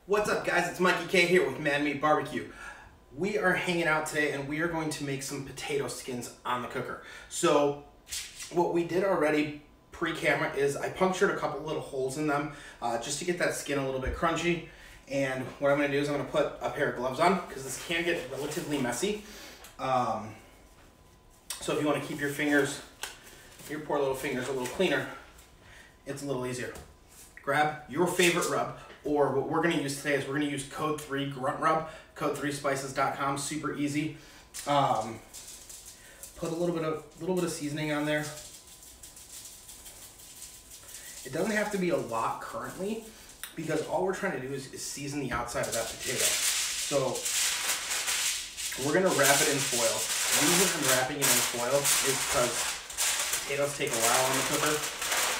What's up, guys? It's Mikey K here with Man Meat Barbecue. We are hanging out today and we are going to make some potato skins on the cooker. So what we did already pre-camera is I punctured a couple little holes in them just to get that skin a little bit crunchy. And what I'm going to do is I'm going to put a pair of gloves on because this can get relatively messy. So if you want to keep your fingers, your poor little fingers, a little cleaner, it's a little easier. Grab your favorite rub, or what we're going to use today is we're going to use code 3 grunt rub, code3spices.com, super easy. Put a little bit of seasoning on there. It doesn't have to be a lot currently because all we're trying to do is season the outside of that potato. So we're going to wrap it in foil. The reason I'm wrapping it in foil is because potatoes take a while on the cooker,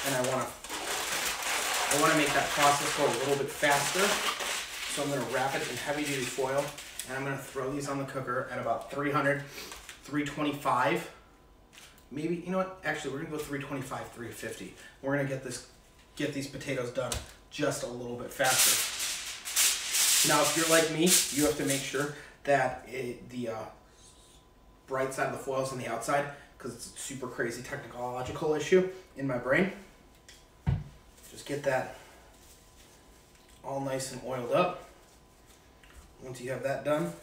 and I want to make that process go a little bit faster. So I'm going to wrap it in heavy duty foil, and I'm going to throw these on the cooker at about 300, 325. Maybe, you know what? Actually, we're going to go 325, 350. We're going to get these potatoes done just a little bit faster. Now, if you're like me, you have to make sure that the bright side of the foil is on the outside, because it's a super crazy technological issue in my brain. Just get that all nice and oiled up. Once you have that done,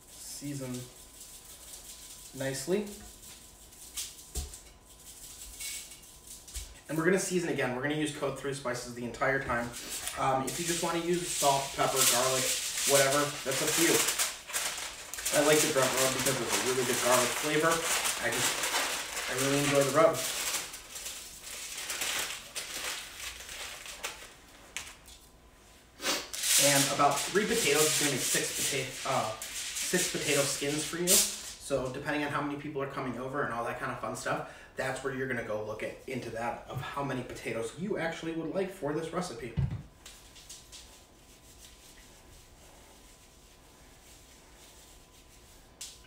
season nicely. And we're going to season again. We're going to use code 3 spices the entire time. If you just want to use salt, pepper, garlic, whatever, that's up to you. I like the grunt rub because it's a really good garlic flavor. I really enjoy the rub. And about 3 potatoes is going to make 6 potato skins for you. So depending on how many people are coming over and all that kind of fun stuff, that's where you're going to go look into that of how many potatoes you actually would like for this recipe.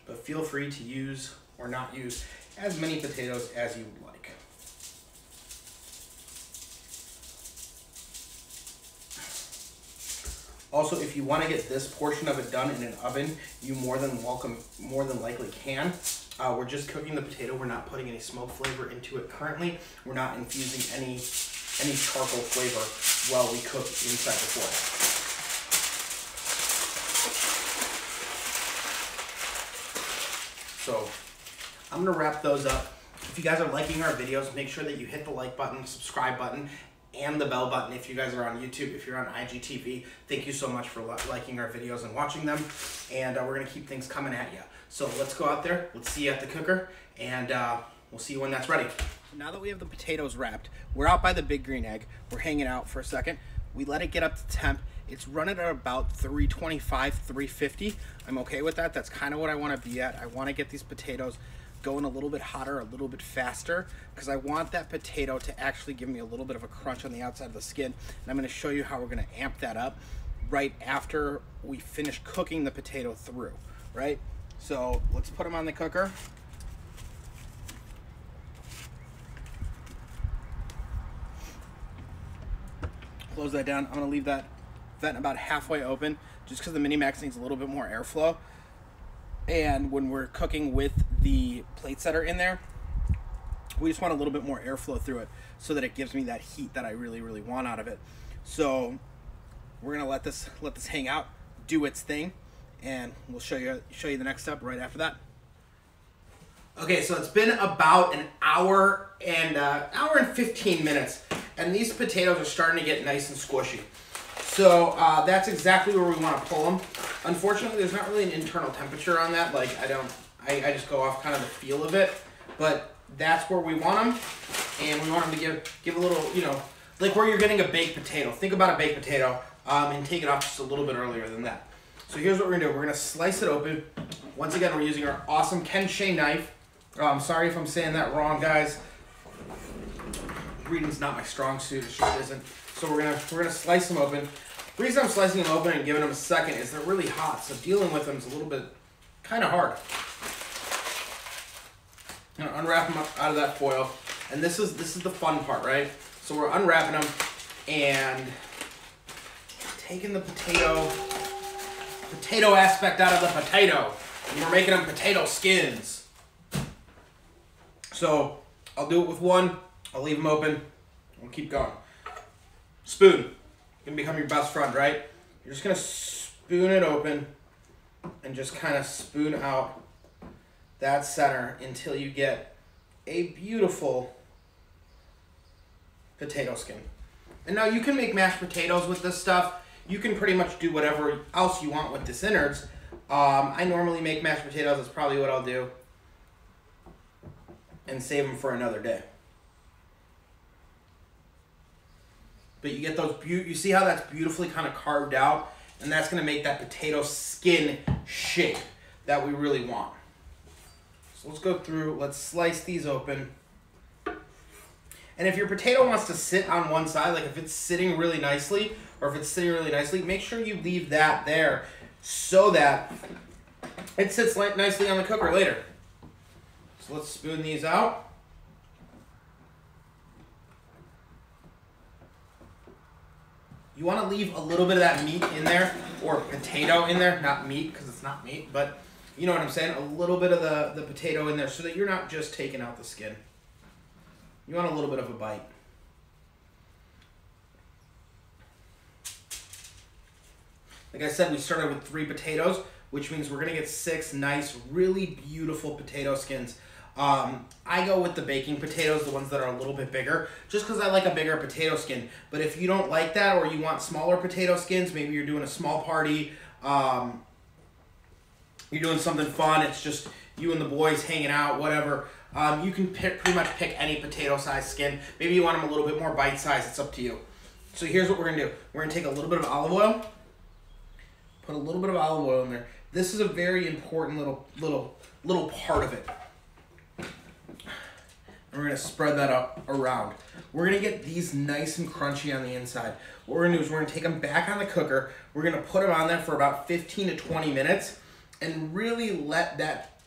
But feel free to use or not use as many potatoes as you would like. Also, if you want to get this portion of it done in an oven, you more than likely can. We're just cooking the potato. We're not putting any smoke flavor into it currently. We're not infusing any charcoal flavor while we cook inside the foil. So I'm going to wrap those up. If you guys are liking our videos, make sure that you hit the like button, subscribe button, and the bell button if you guys are on YouTube. If you're on IGTV, thank you so much for liking our videos and watching them. And we're going to keep things coming at you. So let's go out there. Let's see you at the cooker, and we'll see you when that's ready. Now that we have the potatoes wrapped, we're out by the big green egg. We're hanging out for a second. We let it get up to temp. It's running at about 325, 350. I'm okay with that. That's kind of what I want to be at. I want to get these potatoes going a little bit hotter, a little bit faster, because I want that potato to actually give me a little bit of a crunch on the outside of the skin. And I'm going to show you how we're going to amp that up right after we finish cooking the potato through, right? So let's put them on the cooker. Close that down. I'm going to leave that vent about halfway open just because the mini max needs a little bit more airflow. And when we're cooking with the plates that are in there, we just want a little bit more airflow through it so that it gives me that heat that I really, really want out of it. So we're gonna let this hang out, do its thing, and we'll show you the next step right after that. Okay, so it's been about an hour and 15 minutes, and these potatoes are starting to get nice and squishy. So that's exactly where we want to pull them. Unfortunately, there's not really an internal temperature on that. Like I just go off kind of the feel of it. But that's where we want them, and we want them to give a little, you know, like where you're getting a baked potato. Think about a baked potato and take it off just a little bit earlier than that. So here's what we're gonna do. We're gonna slice it open. Once again, we're using our awesome Kenshay knife. I'm sorry if I'm saying that wrong, guys. Reading's not my strong suit. It just isn't. So we're gonna slice them open. The reason I'm slicing them open and giving them a second is they're really hot, so dealing with them is a little bit kind of hard. I'm gonna unwrap them out of that foil, and this is the fun part, right? So we're unwrapping them and taking the potato aspect out of the potato. And we're making them potato skins. So I'll do it with one. I'll leave them open. We'll keep going. Spoon. Gonna become your best friend, right? You're just gonna spoon it open and just kind of spoon out that center until you get a beautiful potato skin. And now you can make mashed potatoes with this stuff. You can pretty much do whatever else you want with this innards. I normally make mashed potatoes. That's probably what I'll do. And save them for another day. But you get those, you see how that's beautifully kind of carved out? And that's going to make that potato skin shape that we really want. So let's go through, let's slice these open. And if your potato wants to sit on one side, like if it's sitting really nicely, or if it's sitting really nicely, make sure you leave that there so that it sits nicely on the cooker later. So let's spoon these out. You want to leave a little bit of that meat in there, or potato in there, not meat because it's not meat, but you know what I'm saying? A little bit of the potato in there so that you're not just taking out the skin. You want a little bit of a bite. Like I said, we started with 3 potatoes, which means we're going to get 6 nice, really beautiful potato skins. I go with the baking potatoes, the ones that are a little bit bigger, just because I like a bigger potato skin. But if you don't like that, or you want smaller potato skins, maybe you're doing a small party, you're doing something fun, it's just you and the boys hanging out, whatever, you can pretty much pick any potato size skin. Maybe you want them a little bit more bite size, it's up to you. So here's what we're going to do. We're going to take a little bit of olive oil, put a little bit of olive oil in there. This is a very important little part of it. And we're going to spread that up around. We're going to get these nice and crunchy on the inside. What we're going to do is we're going to take them back on the cooker. We're going to put them on there for about 15 to 20 minutes and really let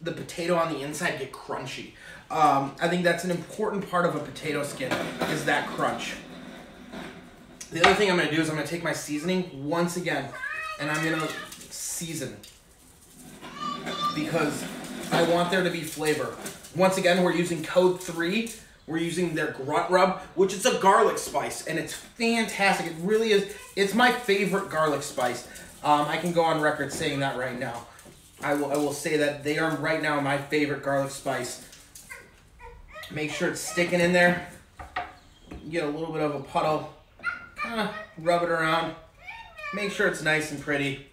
the potato on the inside get crunchy. I think that's an important part of a potato skin, is that crunch. The other thing I'm going to do is I'm going to take my seasoning once again and I'm going to season because I want there to be flavor. Once again, we're using code 3. We're using their grunt rub, which is a garlic spice, and it's fantastic. It really is. It's my favorite garlic spice. I can go on record saying that right now. I will say that they are right now my favorite garlic spice. Make sure it's sticking in there. You get a little bit of a puddle. Kind of rub it around. Make sure it's nice and pretty.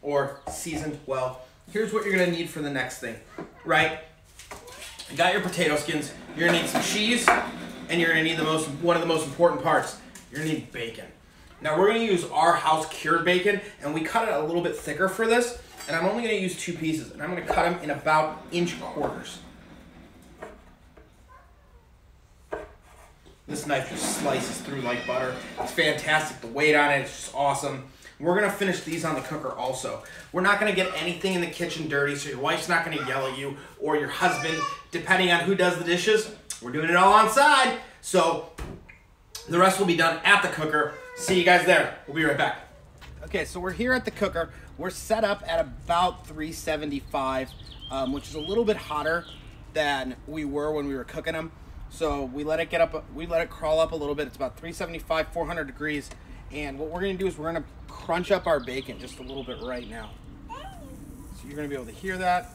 Or seasoned well. Here's what you're going to need for the next thing, right? You got your potato skins. You're going to need some cheese, and you're going to need one of the most important parts. You're going to need bacon. Now, we're going to use our house cured bacon, and we cut it a little bit thicker for this, and I'm only going to use 2 pieces, and I'm going to cut them in about inch quarters. This knife just slices through like butter. It's fantastic. The weight on it is just awesome. We're going to finish these on the cooker also. We're not going to get anything in the kitchen dirty, so your wife's not going to yell at you, or your husband, depending on who does the dishes. We're doing it all on side, so the rest will be done at the cooker. See you guys there. We'll be right back. Okay, so we're here at the cooker. We're set up at about 375, which is a little bit hotter than we were when we were cooking them. So we let it get up, we let it crawl up a little bit. It's about 375, 400 degrees. And what we're going to do is we're going to crunch up our bacon just a little bit right now. So you're going to be able to hear that.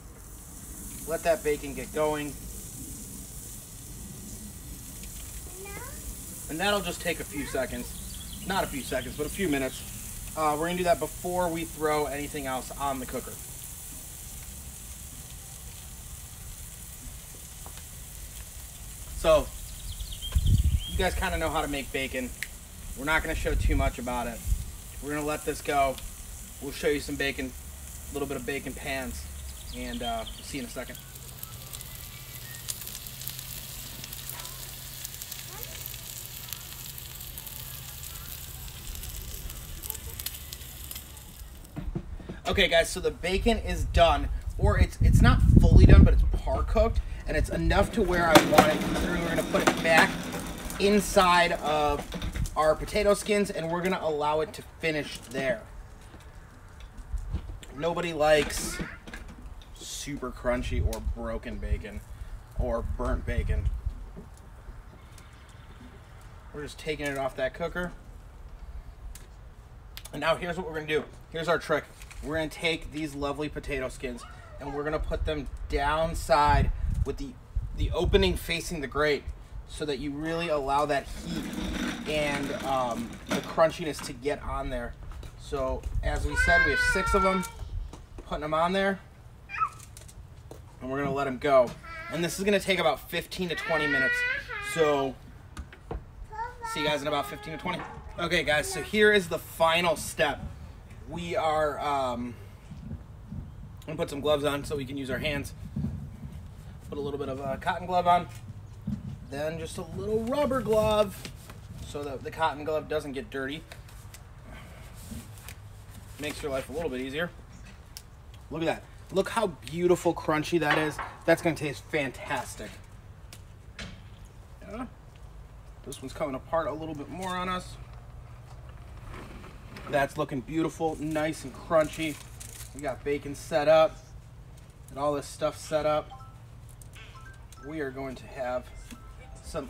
Let that bacon get going. And that'll just take a few seconds. Not a few seconds, but a few minutes. We're going to do that before we throw anything else on the cooker. So, you guys kind of know how to make bacon. We're not going to show too much about it. We're going to let this go. We'll show you some bacon, a little bit of bacon pans, and we'll see you in a second. Okay guys, so the bacon is done, or it's not fully done, but it's par cooked, and it's enough to where I want it through. We're going to put it back inside of our potato skins, and we're gonna allow it to finish there. Nobody likes super crunchy or broken bacon or burnt bacon. We're just taking it off that cooker. And now here's what we're gonna do. Here's our trick. We're gonna take these lovely potato skins and we're gonna put them downside with the opening facing the grate so that you really allow that heat and the crunchiness to get on there. So as we said, we have 6 of them, putting them on there, and we're gonna let them go. And this is gonna take about 15 to 20 minutes. So see you guys in about 15 to 20. Okay guys, so here is the final step. We are gonna put some gloves on so we can use our hands. Put a little bit of a cotton glove on, then just a little rubber glove so that the cotton glove doesn't get dirty. Makes your life a little bit easier. Look at that. Look how beautiful crunchy that is. That's gonna taste fantastic. Yeah. This one's coming apart a little bit more on us. That's looking beautiful, nice and crunchy. We got bacon set up and all this stuff set up. We are going to have some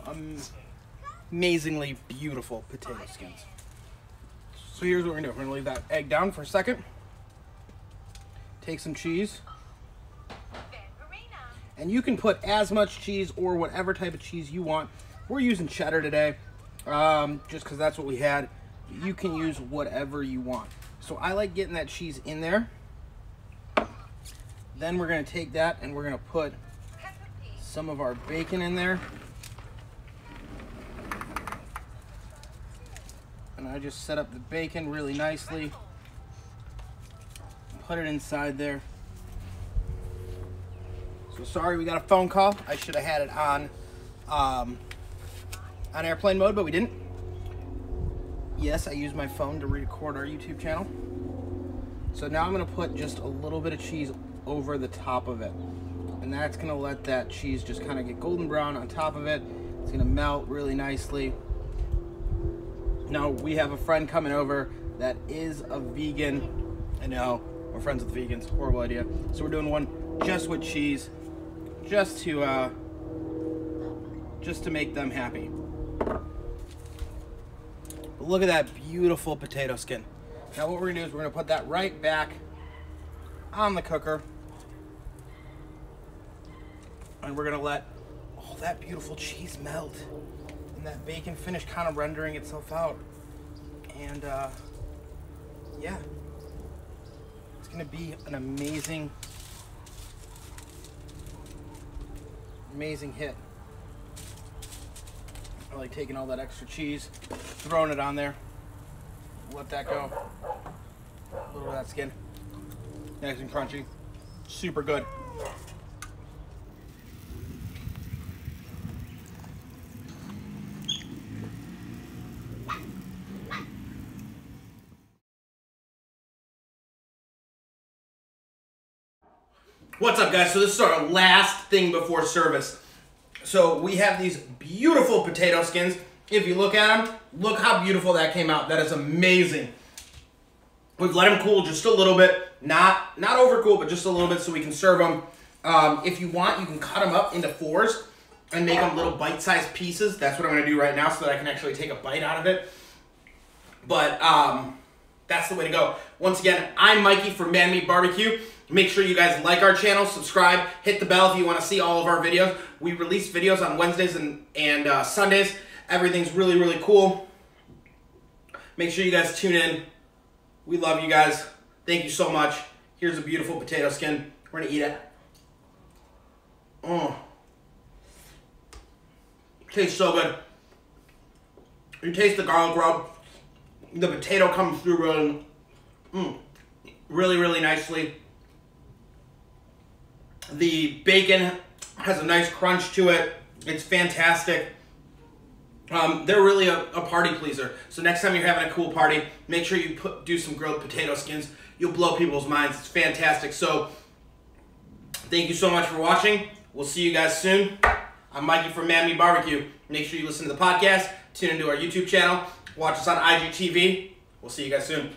amazingly beautiful potato skins. So here's what we're gonna do. We're gonna leave that egg down for a second. Take some cheese. And you can put as much cheese or whatever type of cheese you want. We're using cheddar today, just because that's what we had. You can use whatever you want. So I like getting that cheese in there. Then we're gonna take that and we're gonna put some of our bacon in there. And I just set up the bacon really nicely. Put it inside there. So sorry we got a phone call. I should have had it on airplane mode, but we didn't. Yes, I use my phone to record our YouTube channel. So now I'm gonna put just a little bit of cheese over the top of it. And that's gonna let that cheese just kind of get golden brown on top of it. It's gonna melt really nicely. Now we have a friend coming over that is a vegan. I know, we're friends with vegans, horrible idea. So we're doing one just with cheese, just to make them happy. But look at that beautiful potato skin. Now what we're gonna do is we're gonna put that right back on the cooker. And we're gonna let all that beautiful cheese melt and that bacon finish kind of rendering itself out. And yeah, it's gonna be an amazing hit. I like taking all that extra cheese, throwing it on there, let that go. A little bit of that skin, nice and crunchy, super good. What's up guys? So this is our last thing before service. So we have these beautiful potato skins. If you look at them, look how beautiful that came out. That is amazing. We've let them cool just a little bit. Not overcool, but just a little bit so we can serve them. If you want, you can cut them up into 4s and make them little bite-sized pieces. That's what I'm gonna do right now so that I can actually take a bite out of it. But that's the way to go. Once again, I'm Mikey from Man Meat Barbecue. Make sure you guys like our channel, subscribe, hit the bell if you want to see all of our videos. We release videos on Wednesdays and Sundays. Everything's really, really cool. Make sure you guys tune in. We love you guys. Thank you so much. Here's a beautiful potato skin. We're going to eat it. Oh. Tastes so good. You taste the garlic rub. The potato comes through really, really nicely. The bacon has a nice crunch to it. It's fantastic. They're really a party pleaser. So next time you're having a cool party, make sure you do some grilled potato skins. You'll blow people's minds. It's fantastic. So thank you so much for watching. We'll see you guys soon. I'm Mikey from Man Me Barbecue. Make sure you listen to the podcast, tune into our YouTube channel, watch us on IGTV. We'll see you guys soon.